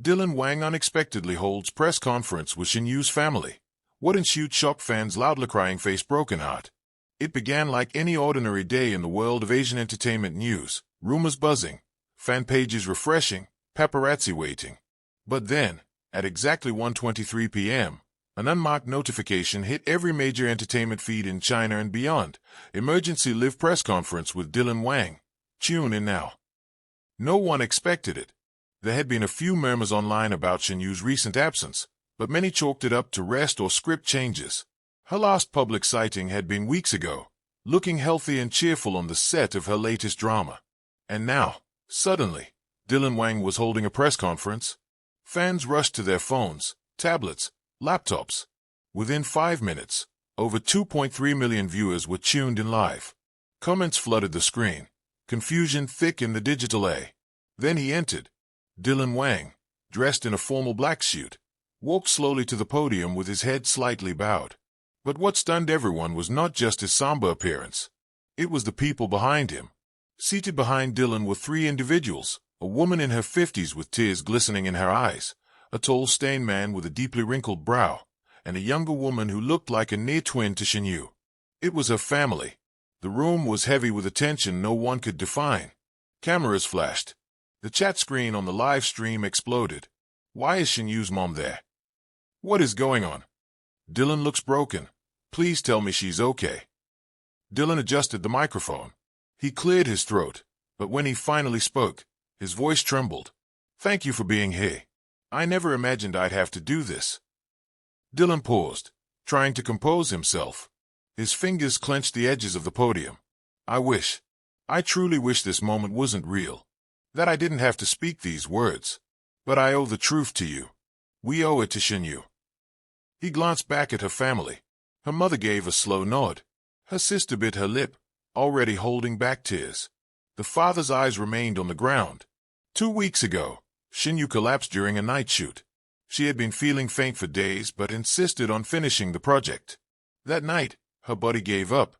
Dylan Wang unexpectedly holds press conference with Shen Yu's family. What ensued shocked fans loudly crying face broken heart. It began like any ordinary day in the world of Asian entertainment news, rumors buzzing, fan pages refreshing, paparazzi waiting. But then, at exactly 1:23 p.m., an unmarked notification hit every major entertainment feed in China and beyond. Emergency live press conference with Dylan Wang. Tune in now. No one expected it. There had been a few murmurs online about Shen Yu's recent absence, but many chalked it up to rest or script changes. Her last public sighting had been weeks ago, looking healthy and cheerful on the set of her latest drama. And now, suddenly, Dylan Wang was holding a press conference. Fans rushed to their phones, tablets, laptops. Within 5 minutes, over 2.3 million viewers were tuned in live. Comments flooded the screen, confusion thick in the digital age. Then he entered. Dylan Wang, dressed in a formal black suit, walked slowly to the podium with his head slightly bowed. But what stunned everyone was not just his somber appearance. It was the people behind him. Seated behind Dylan were 3 individuals, a woman in her 50s with tears glistening in her eyes, a tall stained man with a deeply wrinkled brow, and a younger woman who looked like a near twin to Shen Yu. It was her family. The room was heavy with attention no one could define. Cameras flashed. The chat screen on the live stream exploded. Why is Shen Yu's mom there? What is going on? Dylan looks broken. Please tell me she's okay. Dylan adjusted the microphone. He cleared his throat, but when he finally spoke, his voice trembled. Thank you for being here. I never imagined I'd have to do this. Dylan paused, trying to compose himself. His fingers clenched the edges of the podium. I truly wish this moment wasn't real. That I didn't have to speak these words. But I owe the truth to you. We owe it to Shen Yu. He glanced back at her family. Her mother gave a slow nod. Her sister bit her lip, already holding back tears. The father's eyes remained on the ground. 2 weeks ago, Shen Yu collapsed during a night shoot. She had been feeling faint for days but insisted on finishing the project. That night, her body gave up.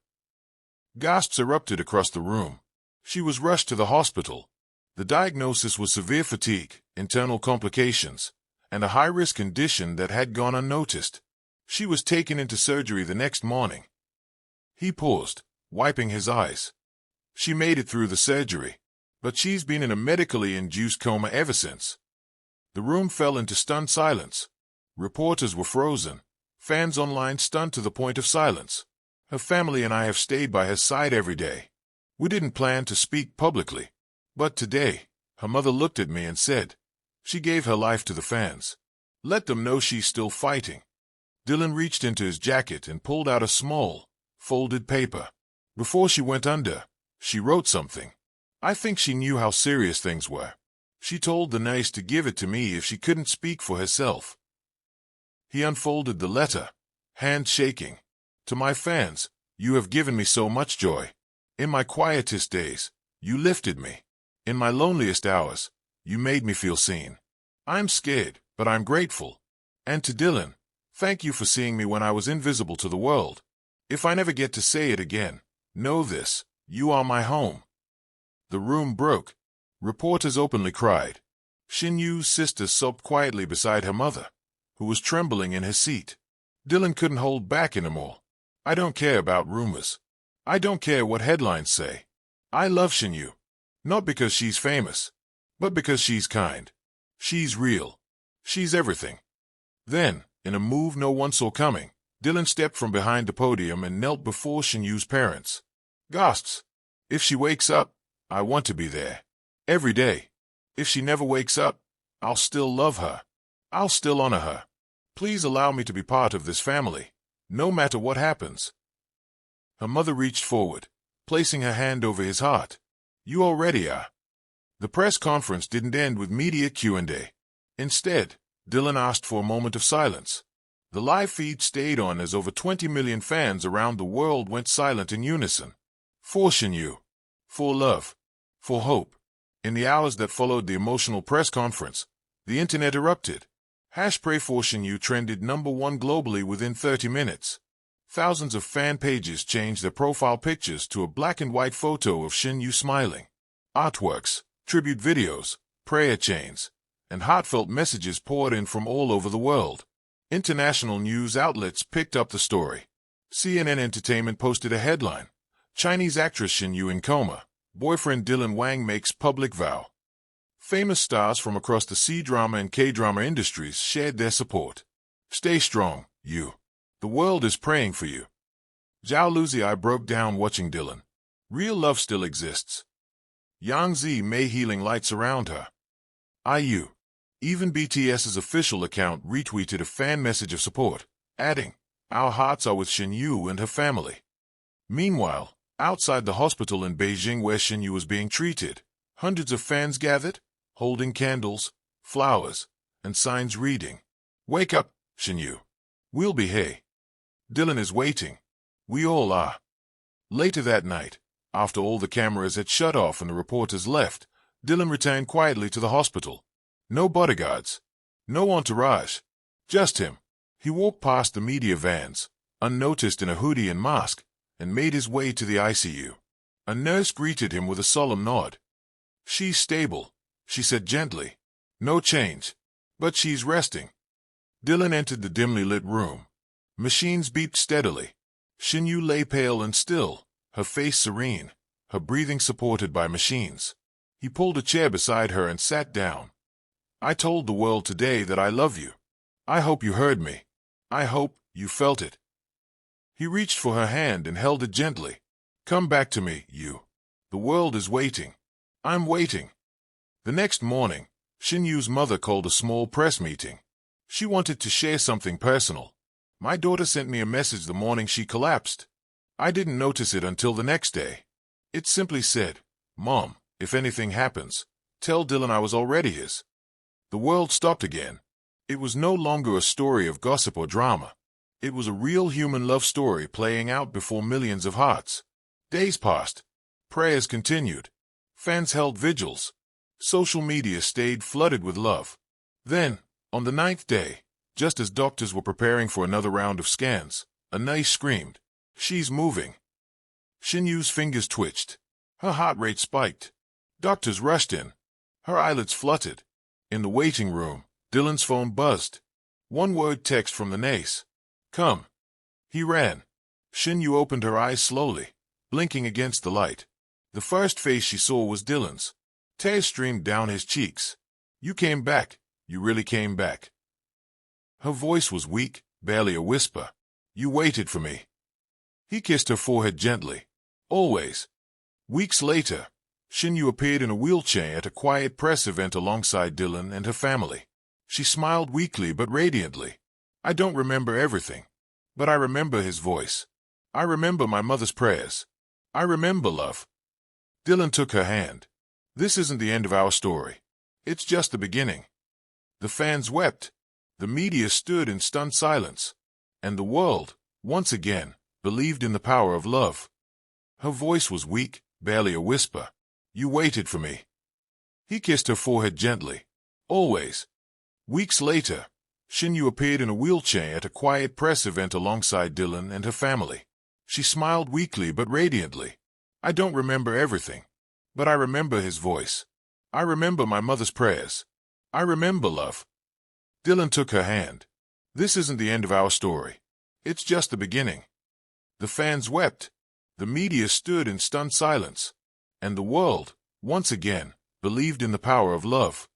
Gasps erupted across the room. She was rushed to the hospital. The diagnosis was severe fatigue, internal complications, and a high-risk condition that had gone unnoticed. She was taken into surgery the next morning. He paused, wiping his eyes. She made it through the surgery, but she's been in a medically induced coma ever since. The room fell into stunned silence. Reporters were frozen, fans online stunned to the point of silence. Her family and I have stayed by her side every day. We didn't plan to speak publicly. But today, her mother looked at me and said, she gave her life to the fans. Let them know she's still fighting. Dylan reached into his jacket and pulled out a small, folded paper. Before she went under, she wrote something. I think she knew how serious things were. She told the nurse to give it to me if she couldn't speak for herself. He unfolded the letter, hand shaking. To my fans, you have given me so much joy. In my quietest days, you lifted me. In my loneliest hours, you made me feel seen. I'm scared, but I'm grateful. And to Dylan, thank you for seeing me when I was invisible to the world. If I never get to say it again, know this, you are my home. The room broke. Reporters openly cried. Shen Yu's sister sobbed quietly beside her mother, who was trembling in her seat. Dylan couldn't hold back anymore. I don't care about rumors. I don't care what headlines say. I love Shen Yu. Not because she's famous, but because she's kind. She's real. She's everything. Then, in a move no one saw coming, Dylan stepped from behind the podium and knelt before Shen Yu's parents. Gasps. If she wakes up, I want to be there. Every day. If she never wakes up, I'll still love her. I'll still honor her. Please allow me to be part of this family, no matter what happens. Her mother reached forward, placing her hand over his heart. You already are. The press conference didn't end with media Q&A. Instead, Dylan asked for a moment of silence. The live feed stayed on as over 20 million fans around the world went silent in unison. For Shen Yu. For love. For hope. In the hours that followed the emotional press conference, the internet erupted. #PrayForShenYu trended #1 globally within 30 minutes. Thousands of fan pages changed their profile pictures to a black and white photo of Shen Yu smiling. Artworks, tribute videos, prayer chains, and heartfelt messages poured in from all over the world. International news outlets picked up the story. CNN Entertainment posted a headline: Chinese actress Shen in coma. Boyfriend Dylan Wang makes public vow. Famous stars from across the C-drama and K-drama industries shared their support. Stay strong, you. The world is praying for you. Zhao Luzi broke down watching Dylan. Real love still exists. Yang Zi Mei healing lights around her. IU. Even BTS's official account retweeted a fan message of support, adding, "Our hearts are with Shen Yu and her family." Meanwhile, outside the hospital in Beijing where Shen Yu was being treated, hundreds of fans gathered, holding candles, flowers, and signs reading, "Wake up, Shen Yu. We'll be here. Dylan is waiting. We all are." Later that night, after all the cameras had shut off and the reporters left, Dylan returned quietly to the hospital. No bodyguards. No entourage. Just him. He walked past the media vans, unnoticed in a hoodie and mask, and made his way to the ICU. A nurse greeted him with a solemn nod. "She's stable," she said gently. "No change. But she's resting." Dylan entered the dimly lit room. Machines beeped steadily. Shen Yu lay pale and still, her face serene, her breathing supported by machines. He pulled a chair beside her and sat down. "I told the world today that I love you. I hope you heard me. I hope you felt it." He reached for her hand and held it gently. "Come back to me, you. The world is waiting. I'm waiting." The next morning, Shen Yu's mother called a small press meeting. She wanted to share something personal. "My daughter sent me a message the morning she collapsed. I didn't notice it until the next day. It simply said, 'Mom, if anything happens, tell Dylan I was already his.'" The world stopped again. It was no longer a story of gossip or drama. It was a real human love story playing out before millions of hearts. Days passed. Prayers continued. Fans held vigils. Social media stayed flooded with love. Then, on the 9th day, just as doctors were preparing for another round of scans, a nurse screamed, "She's moving." Shen Yu's fingers twitched. Her heart rate spiked. Doctors rushed in. Her eyelids fluttered. In the waiting room, Dylan's phone buzzed. One word text from the nurse. "Come." He ran. Shen Yu opened her eyes slowly, blinking against the light. The first face she saw was Dylan's. Tears streamed down his cheeks. "You came back. You really came back." Her voice was weak, barely a whisper. "You waited for me." He kissed her forehead gently. "Always." Weeks later, Shen Yu appeared in a wheelchair at a quiet press event alongside Dylan and her family. She smiled weakly but radiantly. "I don't remember everything, but I remember his voice. I remember my mother's prayers. I remember love." Dylan took her hand. "This isn't the end of our story. It's just the beginning." The fans wept. The media stood in stunned silence. And the world, once again, believed in the power of love. Her voice was weak, barely a whisper. "You waited for me." He kissed her forehead gently. "Always." Weeks later, Shen Yu appeared in a wheelchair at a quiet press event alongside Dylan and her family. She smiled weakly but radiantly. "I don't remember everything, but I remember his voice. I remember my mother's prayers. I remember love." Dylan took her hand. "This isn't the end of our story. It's just the beginning." The fans wept. The media stood in stunned silence. And the world, once again, believed in the power of love.